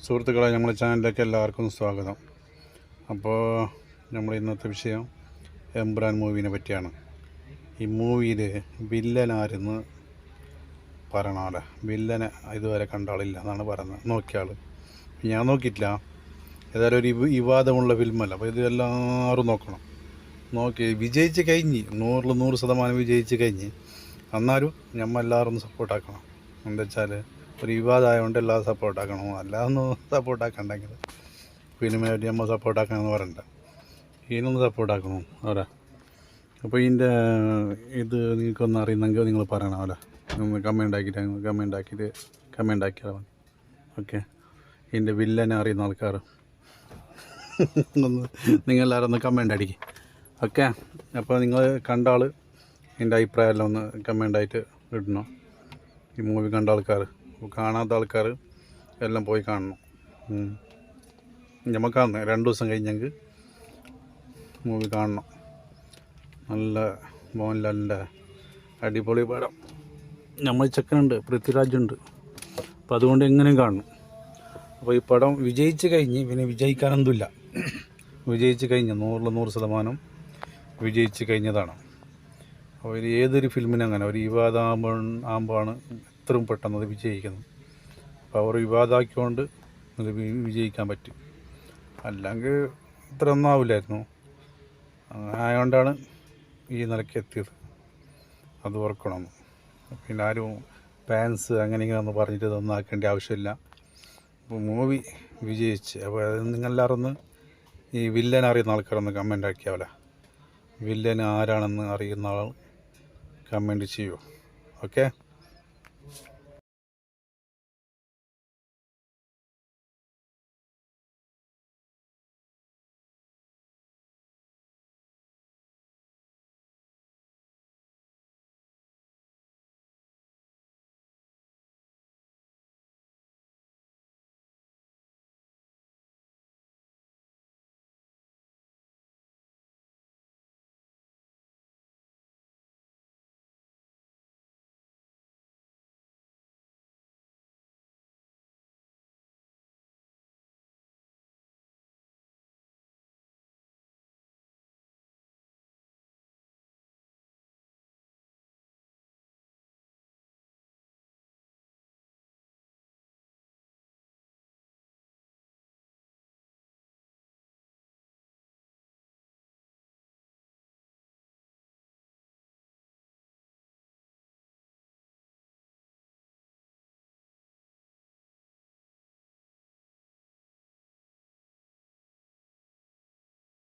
സുഹൃത്തുക്കളെ, നമ്മുടെ ചാനലിലേക്ക് എല്ലാവർക്കും സ്വാഗതം. അപ്പോൾ നമ്മൾ ഇന്നത്തെ വിഷയം എംബ്രാൻ മൂവിനെ പറ്റിയാണ്. ഈ മൂവിയിൽ വില്ലൻ ആരെന്ന് പറയണമല്ലോ. വില്ലനെ ഇതുവരെ കണ്ട ആളില്ല എന്നാണ് പറയുന്നത്. നോക്കിയ ആൾ ഞാൻ നോക്കിയിട്ടില്ല. ഏതായാലും ഒരു വിവാദമുള്ള ഫിലിമല്ല. അപ്പോൾ ഇത് എല്ലാവരും നോക്കണം. നോക്കി വിജയിച്ച് കഴിഞ്ഞ് 100% വിജയിച്ച് കഴിഞ്ഞ് എന്നാലും നമ്മൾ എല്ലാവരും ഒന്ന് സപ്പോർട്ടാക്കണം. എന്താ വെച്ചാൽ ഒരു വിവാദമായതുകൊണ്ട് എല്ലാവരും സപ്പോർട്ടാക്കണം. അല്ലാതൊന്നും സപ്പോർട്ടാക്കണ്ടെങ്കിൽ ഫിലിമിനായിട്ട് നമ്മൾ സപ്പോർട്ടാക്കാമെന്ന് പറയണ്ട. ഇതിനൊന്ന് സപ്പോർട്ടാക്കണം അവരെ. അപ്പോൾ ഇതിൻ്റെ ഇത് നിങ്ങൾക്കൊന്ന് അറിയുന്നെങ്കിൽ നിങ്ങൾ പറയണം അവരെ. ഒന്ന് കമൻ്റ് ആക്കിയാൽ മതി. ഓക്കെ, ഇതിൻ്റെ വില്ലനെ അറിയുന്ന ആൾക്കാർ ഒന്ന് നിങ്ങളെല്ലാവരും ഒന്ന് കമൻ്റ് അടിക്കും. ഓക്കെ, അപ്പോൾ നിങ്ങൾ കണ്ട ആൾ എൻ്റെ അഭിപ്രായമെല്ലാം ഒന്ന് കമൻ്റായിട്ട് ഇടണം. ഈ മൂവി കണ്ട ആൾക്കാർ, കാണാത്ത ആൾക്കാർ എല്ലാം പോയി കാണണം. നമുക്കാണ് 2 ദിവസം കഴിഞ്ഞെങ്കിൽ മൂവി കാണണം. നല്ല മോഹൻലാലിൻ്റെ അടിപൊളി പടം. നമ്മൾ ചെക്കനുണ്ട്, പൃഥ്വിരാജുണ്ട്. അപ്പോൾ അതുകൊണ്ട് എങ്ങനെയും കാണണം. അപ്പോൾ ഈ പടം വിജയിച്ച് കഴിഞ്ഞ് പിന്നെ വിജയിക്കാനൊന്നുമില്ല. വിജയിച്ച് കഴിഞ്ഞ് 100% വിജയിച്ച് കഴിഞ്ഞതാണ്. അപ്പോൾ ഇത് ഏതൊരു ഫിലിമിനും അങ്ങനെ ഒരു വിവാദമാകുമ്പോഴാണ് എത്രയും പെട്ടെന്ന് അത് വിജയിക്കുന്നത്. അപ്പോൾ അവർ വിവാദമാക്കിക്കൊണ്ട് ഇത് വിജയിക്കാൻ പറ്റും. അല്ലെങ്കിൽ ഇത്ര ഒന്നും ആവില്ലായിരുന്നു. ആയതുകൊണ്ടാണ് ഈ നിലയ്ക്ക് എത്തിയത്. അത് ഓർക്കണം. പിന്നെ ആരും ഫാൻസ് അങ്ങനെ ഇങ്ങനെയൊന്നും പറഞ്ഞിട്ട് ഇതൊന്നും ആക്കേണ്ട ആവശ്യമില്ല. അപ്പോൾ മൂവി വിജയിച്ച്. അപ്പോൾ അത് നിങ്ങളെല്ലാവരും ഒന്ന് ഈ വില്ലൻ അറിയുന്ന ആൾക്കാരൊന്ന് കമൻ്റ് ആക്കിയാവല. വില്ലൻ ആരാണെന്ന് അറിയുന്ന ആൾ കമൻ്റ് ചെയ്യൂ. ഓക്കെ.